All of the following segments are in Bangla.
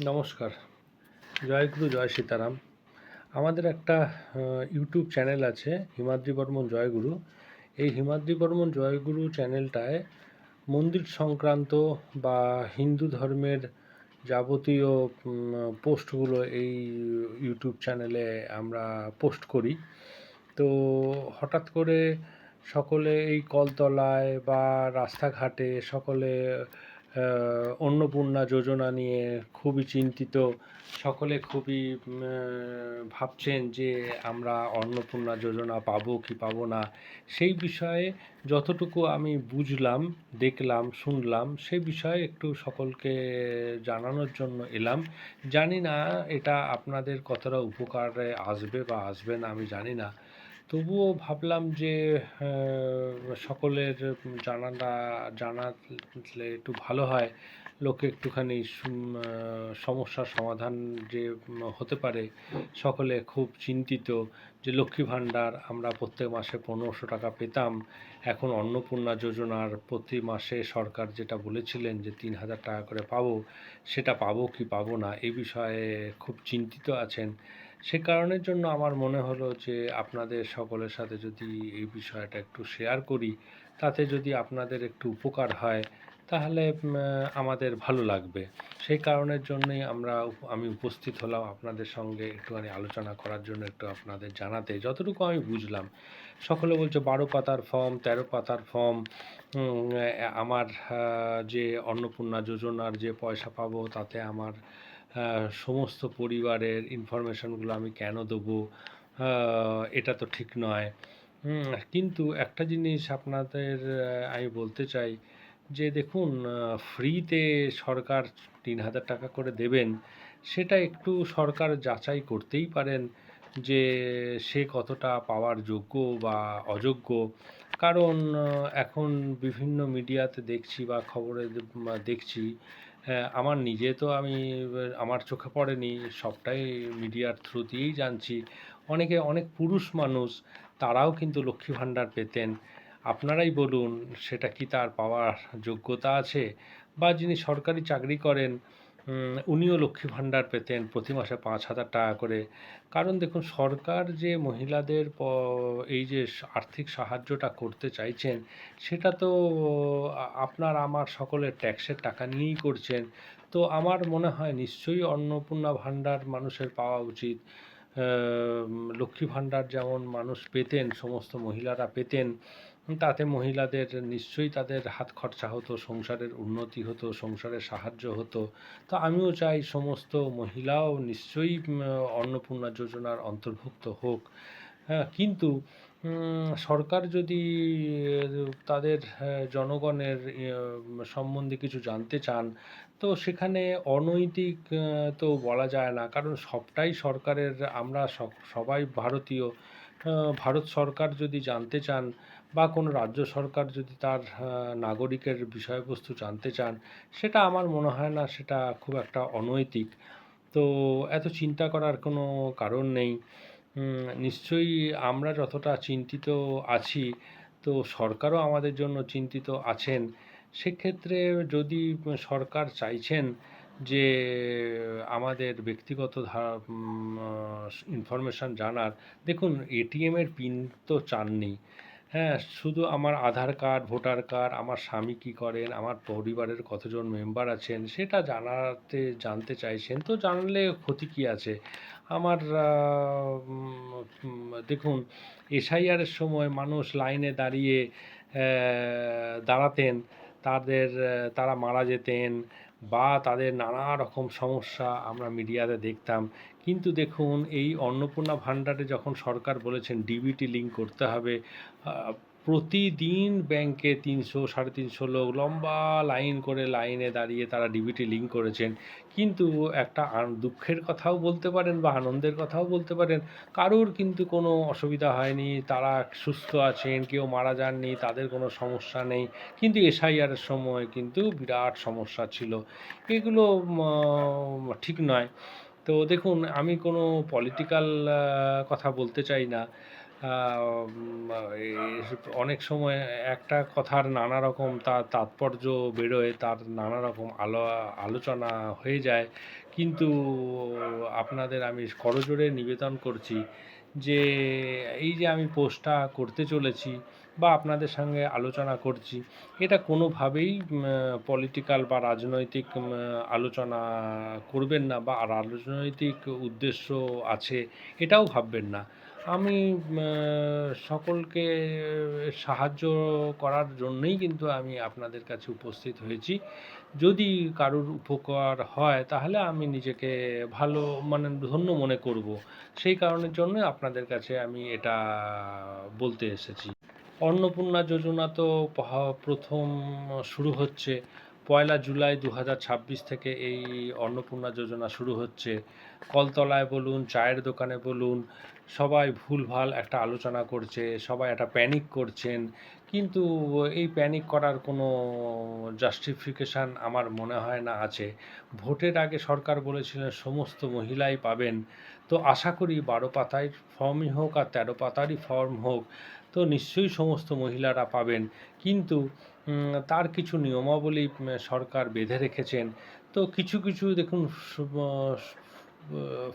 নমস্কার। জয়গুরু, জয় সীতারাম। আমাদের একটা ইউটিউব চ্যানেল আছে হিমাদ্রি বর্মন জয়গুরু। এই হিমাদ্রি বর্মন জয়গুরু চ্যানেলটায় মন্দির সংক্রান্ত বা হিন্দু ধর্মের যাবতীয় পোস্টগুলো এই ইউটিউব চ্যানেলে আমরা পোস্ট করি। তো হঠাৎ করে সকলে এই কলতলায় বা রাস্তাঘাটে সকলে অন্নপূর্ণা যোজনা নিয়ে খুবই চিন্তিত। সকলে খুবই ভাবছেন যে আমরা অন্নপূর্ণা যোজনা পাবো কি পাবো না। সেই বিষয়ে যতটুকু আমি বুঝলাম, দেখলাম, শুনলাম, সেই বিষয়ে একটু সকলকে জানানোর জন্য এলাম। জানি না এটা আপনাদের কতটা উপকারে আসবে বা আসবে না আমি জানি না। তবুও ভাবলাম যে সকলের জানালে একটু ভালো হয়। লোকে একটুখানি সমস্যার সমাধান যে হতে পারে। সকলে খুব চিন্তিত যে লক্ষ্মী ভাণ্ডার আমরা প্রত্যেক মাসে ১৫০০ টাকা পেতাম। এখন অন্নপূর্ণা যোজনার প্রতি মাসে সরকার যেটা বলেছিলেন যে ৩,০০০ টাকা করে পাবো, সেটা পাবো কি পাবো না এই বিষয়ে খুব চিন্তিত আছেন। সে কারণের জন্য আমার মনে হলো যে আপনাদের সকলের সাথে যদি এই বিষয়টা একটু শেয়ার করি, তাতে যদি আপনাদের একটু উপকার হয় তাহলে আমাদের ভালো লাগবে। সেই কারণের জন্যই আমি উপস্থিত হলাম আপনাদের সঙ্গে একটুখানি আলোচনা করার জন্য, একটু আপনাদের জানাতে যতটুকু আমি বুঝলাম। সকলে বলছে ১২ পাতার ফর্ম, ১৩ পাতার ফর্ম। আমার যে অন্নপূর্ণা যোজনার যে পয়সা পাবো তাতে আমার সমস্ত পরিবারের ইনফরমেশনগুলো আমি কেন দেবো? এটা তো ঠিক নয়। কিন্তু একটা জিনিস আপনাদের আমি বলতে চাই যে দেখুন, ফ্রিতে সরকার ৩,০০০ টাকা করে দেবেন, সেটা একটু সরকার যাচাই করতেই পারেন যে সে কতটা পাওয়ার যোগ্য বা অযোগ্য। কারণ এখন বিভিন্ন মিডিয়াতে দেখছি বা খবরে দেখছি। আমার নিজে তো আমার চোখে পড়েনি, সবটাই মিডিয়ার থ্রু দিয়েই জানছি। অনেক পুরুষ মানুষ তারাও কিন্তু লক্ষ্মী ভাণ্ডার পেতেন। আপনারাই বলুন সেটা কি তার পাওয়ার যোগ্যতা আছে? বা যিনি সরকারি চাকরি করেন উনিও লক্ষ্মী ভাণ্ডার পেতেন প্রতি মাসে ৫,০০০ টাকা করে। কারণ দেখুন, সরকার যে মহিলাদের এই যে আর্থিক সাহায্যটা করতে চাইছেন, সেটা তো আপনার আমার সকলের ট্যাক্সের টাকা নিয়েই করছেন। তো আমার মনে হয় নিশ্চয়ই অন্নপূর্ণা ভাণ্ডার মানুষের পাওয়া উচিত। লক্ষ্মী ভাণ্ডার যেমন মানুষ পেতেন, সমস্ত মহিলারা পেতেন, তাতে মহিলাদের নিশ্চয়ই তাদের হাত খরচা হতো, সংসারের উন্নতি হতো, সংসারের সাহায্য হতো। তো আমিও চাই সমস্ত মহিলাও নিশ্চয়ই অন্নপূর্ণা যোজনার অন্তর্ভুক্ত হোক। হ্যাঁ, কিন্তু সরকার যদি তাদের জনগণের সম্বন্ধে কিছু জানতে চান, তো সেখানে অনৈতিক তো বলা যায় না, কারণ সবটাই সরকারের। আমরা সবাই ভারতীয়। ভারত সরকার যদি জানতে চান বা কোনো রাজ্য সরকার যদি তার নাগরিকের বিষয়বস্তু জানতে চান, সেটা আমার মনে হয় না সেটা খুব একটা অনৈতিক। তো এত চিন্তা করার কোনো কারণ নেই। নিশ্চয়ই আমরা যতটা চিন্তিত আছি, তো সরকারও আমাদের জন্য চিন্তিত আছেন। সেক্ষেত্রে যদি সরকার চাইছেন যে আমাদের ব্যক্তিগত ইনফরমেশান জানার, দেখুন এটিএমের পিন তো চাননি। হ্যাঁ, শুধু আমার আধার কার্ড, ভোটার কার্ড, আমার স্বামী কী করেন, আমার পরিবারের কতজন মেম্বার আছেন, সেটা জানতে চাইছেন। তো জানলে ক্ষতি কী আছে? আমার দেখুন, এসআইআরের সময় মানুষ লাইনে দাঁড়াতেন, তারা মারা যেতেন বা তাদের নানা রকম সমস্যা আমরা মিডিয়াতে দেখতাম। কিন্তু দেখুন, এই অন্নপূর্ণা ভাণ্ডারে যখন সরকার বলেছেন ডিবিটি লিঙ্ক করতে হবে, প্রতিদিন ব্যাংকে ৩০০ ৩৫০ লোক লম্বা লাইন করে লাইনে দাঁড়িয়ে তারা ডিবিটি লিঙ্ক করেছেন। কিন্তু একটা দুঃখের কথাও বলতে পারেন বা আনন্দের কথাও বলতে পারেন, কারোর কিন্তু কোনো অসুবিধা হয়নি, তারা সুস্থ আছেন, কেউ মারা যাননি, তাদের কোনো সমস্যা নেই। কিন্তু এসআইআরের সময় কিন্তু বিরাট সমস্যা ছিল। এগুলো ঠিক নয়। তো দেখুন, আমি কোনো পলিটিক্যাল কথা বলতে চাই না। অনেক সময় একটা কথার নানা রকম তার তাৎপর্য বেরোয়, তার নানা রকম আলোচনা হয়ে যায়, কিন্তু আপনাদের আমি করজোড়ে নিবেদন করছি যে এই যে আমি পোস্টটা করতে চলেছি বা আপনাদের সঙ্গে আলোচনা করছি, এটা কোনোভাবেই পলিটিক্যাল বা রাজনৈতিক আলোচনা করবেন না, বা রাজনৈতিক উদ্দেশ্য আছে এটাও ভাববেন না। আমি সকলকে সাহায্য করার জন্যই কিন্তু আমি আপনাদের কাছে উপস্থিত হয়েছি। যদি কারোর উপকার হয় তাহলে আমি নিজেকে ভালো ধন্য মনে করব। সেই কারণের জন্য আপনাদের কাছে আমি এটা বলতে এসেছি। অন্নপূর্ণা যোজনা তো প্রথম শুরু হচ্ছে 1 জুলাই 2026 থেকে। এই অন্নপূর্ণা যোজনা শুরু হচ্ছে। কলতলায় বলুন, চায়ের দোকানে বলুন, সবাই ভুলভাল একটা আলোচনা করছে, সবাই একটা প্যানিক করছেন, কিন্তু এই প্যানিক করার কোনো জাস্টিফিকেশান আমার মনে হয় না আছে। ভোটের আগে সরকার বলেছিলেন সমস্ত মহিলাই পাবেন, তো আশা করি 12 পাতায় ফর্মই হোক আর 13 পাতারই ফর্ম হোক, তো নিশ্চয়ই সমস্ত মহিলারা পাবেন। কিন্তু তার কিছু নিয়মাবলী সরকার বেঁধে রেখেছেন। তো কিছু কিছু দেখুন,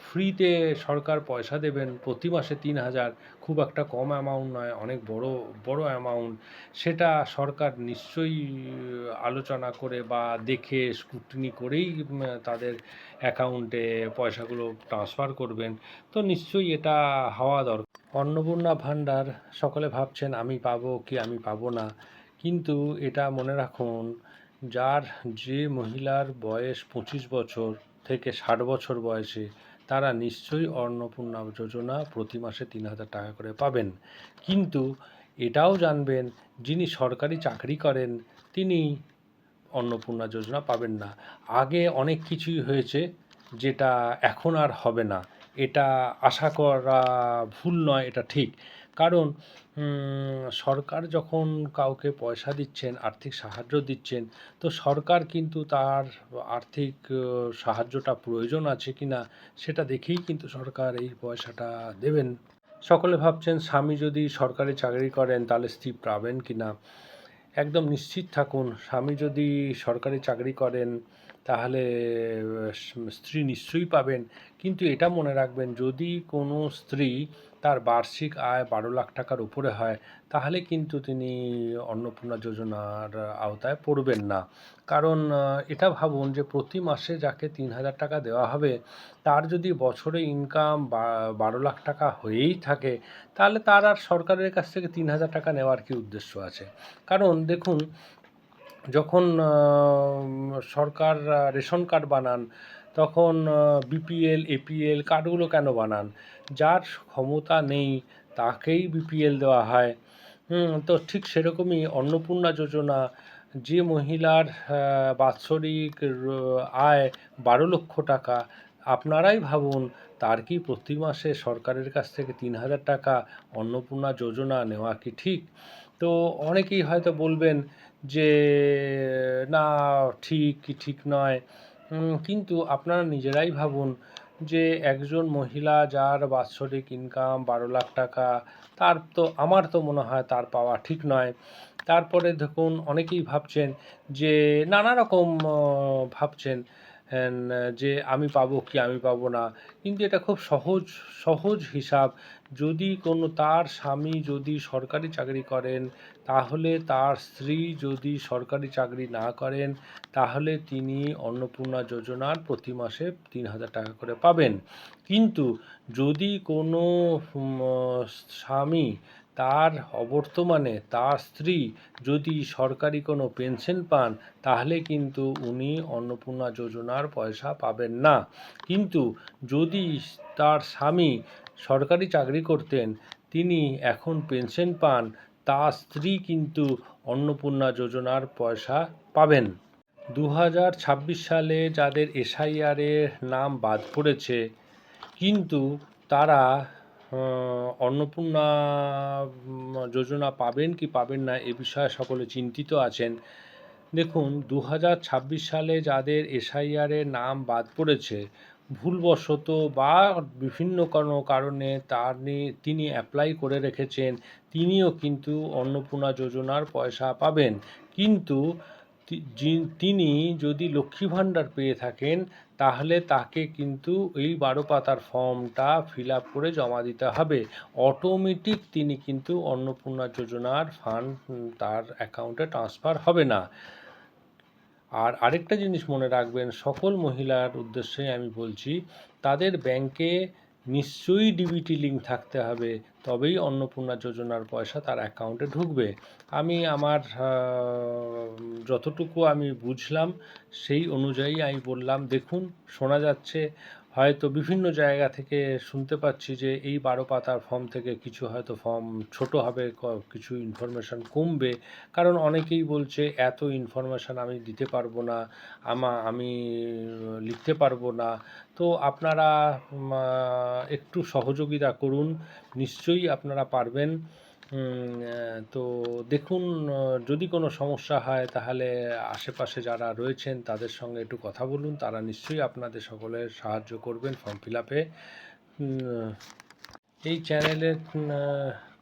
ফ্রিতে সরকার পয়সা দেবেন প্রতি মাসে 3,000, খুব একটা কম অ্যামাউন্ট নয়, অনেক বড় অ্যামাউন্ট। সেটা সরকার নিশ্চয়ই আলোচনা করে বা দেখে স্ক্রুটিনি করেই তাদের অ্যাকাউন্টে পয়সাগুলো ট্রান্সফার করবেন। তো নিশ্চয়ই এটা হওয়া দরকার। অন্নপূর্ণা ভাণ্ডার সকলে ভাবছেন আমি পাবো কি আমি পাবো না, কিন্তু এটা মনে রাখুন, যে মহিলার বয়স 25 বছর থেকে 60 বছর বয়সে, তারা নিশ্চয়ই অন্নপূর্ণা যোজনা প্রতি মাসে 3,000 টাকা করে পাবেন। কিন্তু এটাও জানবেন, যিনি সরকারি চাকরি করেন তিনি অন্নপূর্ণা যোজনা পাবেন না। আগে অনেক কিছুই হয়েছে যেটা এখন আর হবে না, এটা আশা করা ভুল নয়, এটা ঠিক। কারণ সরকার যখন কাউকে পয়সা দিচ্ছেন, আর্থিক সাহায্য দিচ্ছেন, তো সরকার কিন্তু তার আর্থিক সাহায্যটা প্রয়োজন আছে কি না সেটা দেখেই কিন্তু সরকার এই পয়সাটা দেবেন। সকলে ভাবছেন স্বামী যদি সরকারি চাকরি করেন তাহলে স্ত্রী পাবেন কি না। একদম নিশ্চিত থাকুন, স্বামী যদি সরকারি চাকরি করেন তাহলে স্ত্রী নিশ্চয়ই পাবেন। কিন্তু এটা মনে রাখবেন, যদি কোনো স্ত্রী তার বার্ষিক আয় 12 লাখ টাকার উপরে হয় তাহলে কিন্তু তিনি অন্নপূর্ণা যোজনার আওতায় পড়বেন না। কারণ এটা ভাবুন যে প্রতি মাসে যাকে 3,000 টাকা দেওয়া হবে, তার যদি বছরে ইনকাম 12 লাখ টাকা হয়েই থাকে, তাহলে তার আর সরকারের কাছ থেকে 3,000 টাকা নেওয়ার কী উদ্দেশ্য আছে। কারণ দেখুন, যখন সরকার রেশন কার্ড বানান, তখন বিপিএল, এপিএল কার্ডগুলো কেন বানান? যার ক্ষমতা নেই তাকেই বিপিএল দেওয়া হয়। তো ঠিক সেরকমই অন্নপূর্ণা যোজনা, যে মহিলার বাৎসরিক আয় 12 লক্ষ টাকা, আপনারাই ভাবুন তার কি প্রতি মাসে সরকারের কাছ থেকে 3,000 টাকা অন্নপূর্ণা যোজনা নেওয়া কি ঠিক? তো অনেকেই হয়তো বলবেন যে না, ঠিক কি ঠিক নয়। কিন্তু আপনারা নিজেরাই ভাবুন যে একজন মহিলা যার বাৎসরিক ইনকাম 12 লাখ টাকা, আমার তো মনে হয় তার পাওয়া ঠিক নয়। তারপরে দেখুন, অনেকেই ভাবছেন যে নানা রকম ভাবছেন যে আমি পাবো কি আমি পাবো না, কিন্তু এটা খুব সহজ হিসাব। যদি তার স্বামী যদি সরকারি চাকরি করেন, তাহলে তার স্ত্রী যদি সরকারি চাকরি না করেন, তাহলে তিনি অন্নপূর্ণা যোজনার প্রতি মাসে 3,000 টাকা করে পাবেন। কিন্তু যদি কোনো স্বামী, তার অবর্তমানে তার স্ত্রী যদি সরকারি কোনো পেনশন পান, তাহলে কিন্তু উনি অন্নপূর্ণা যোজনার পয়সা পাবেন না। কিন্তু যদি তার স্বামী সরকারি চাকরি করতেন, তিনি এখন পেনশন পান, তার স্ত্রী কিন্তু অন্নপূর্ণা যোজনার পয়সা পাবেন। 2026 সালে যাদের এসআইআরের নাম বাদ পড়েছে, কিন্তু তারা অন্নপূর্ণা যোজনা পাবেন কি পাবেন না এ বিষয়ে সকলে চিন্তিত আছেন। দেখুন, 2026 সালে যাদের এসআইআরের নাম বাদ পড়েছে, ভুলবশত বা বিভিন্ন কোনো কারণে তিনি অ্যাপ্লাই করে রেখেছেন, তিনিও কিন্তু অন্নপূর্ণা যোজনার পয়সা পাবেন। কিন্তু তিনি যদি লক্ষ্মী ভাণ্ডার পেয়ে থাকেন, তাহলে তাকে কিন্তু এই 12 পাতার ফর্মটা ফিল আপ করে জমা দিতে হবে। অটোমেটিক তিনি কিন্তু অন্নপূর্ণা যোজনার ফান্ড তার অ্যাকাউন্টে ট্রান্সফার হবে না। আর আরেকটা জিনিস মনে রাখবেন, সকল মহিলার উদ্দেশ্যে আমি বলছি, তাদের ব্যাংকে নিশ্চয়ই ডিবিটি লিঙ্ক থাকতে হবে, তবেই অন্নপূর্ণা যোজনার পয়সা তার অ্যাকাউন্টে ঢুকবে। আমি আমার যতটুকু আমি বুঝলাম সেই অনুযায়ী আমি বললাম। দেখুন, শোনা যাচ্ছে, হয়তো বিভিন্ন জায়গা থেকে শুনতে পাচ্ছি যে এই 12 পাতার ফর্ম থেকে কিছু হয়তো ফর্ম ছোট হবে, কিছু ইনফরমেশান কমবে, কারণ অনেকেই বলছে এত ইনফরমেশান আমি দিতে পারবো না, আমি লিখতে পারবো না। তো আপনারা একটু সহযোগিতা করুন, নিশ্চয়ই আপনারা পারবেন। তো দেখুন, যদি কোনো সমস্যা হয় তাহলে আশেপাশে যারা রয়েছেন তাদের সঙ্গে একটু কথা বলুন, তারা নিশ্চয়ই আপনাদের সকলের সাহায্য করবেন ফর্ম ফিল আপে। এই চ্যানেলের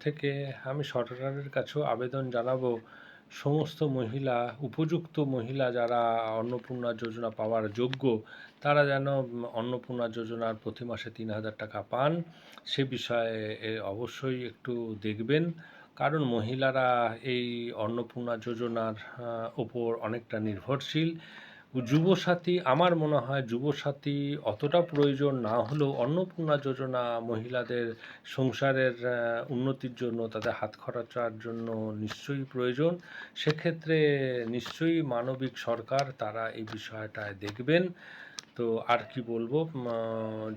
থেকে আমি সরকারের কাছেও আবেদন জানাবো, সমস্ত মহিলা, উপযুক্ত মহিলা যারা অন্নপূর্ণা যোজনা পাওয়ার যোগ্য, তারা যেন অন্নপূর্ণা যোজনার প্রতি মাসে 3,000 টাকা পান, সে বিষয়ে অবশ্যই একটু দেখবেন। কারণ মহিলারা এই অন্নপূর্ণা যোজনার ওপর অনেকটা নির্ভরশীল। যুবসাথী, আমার মনে হয় যুবসাথী অতটা প্রয়োজন না হলেও অন্নপূর্ণা যোজনা মহিলাদের সংসারের উন্নতির জন্য, তাদের হাত খরচার জন্য নিশ্চয়ই প্রয়োজন। সেক্ষেত্রে নিশ্চয়ই মানবিক সরকার তারা এই বিষয়টায় দেখবেন। তো আর কি বলবো,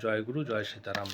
জয় গুরু, জয় সীতারাম।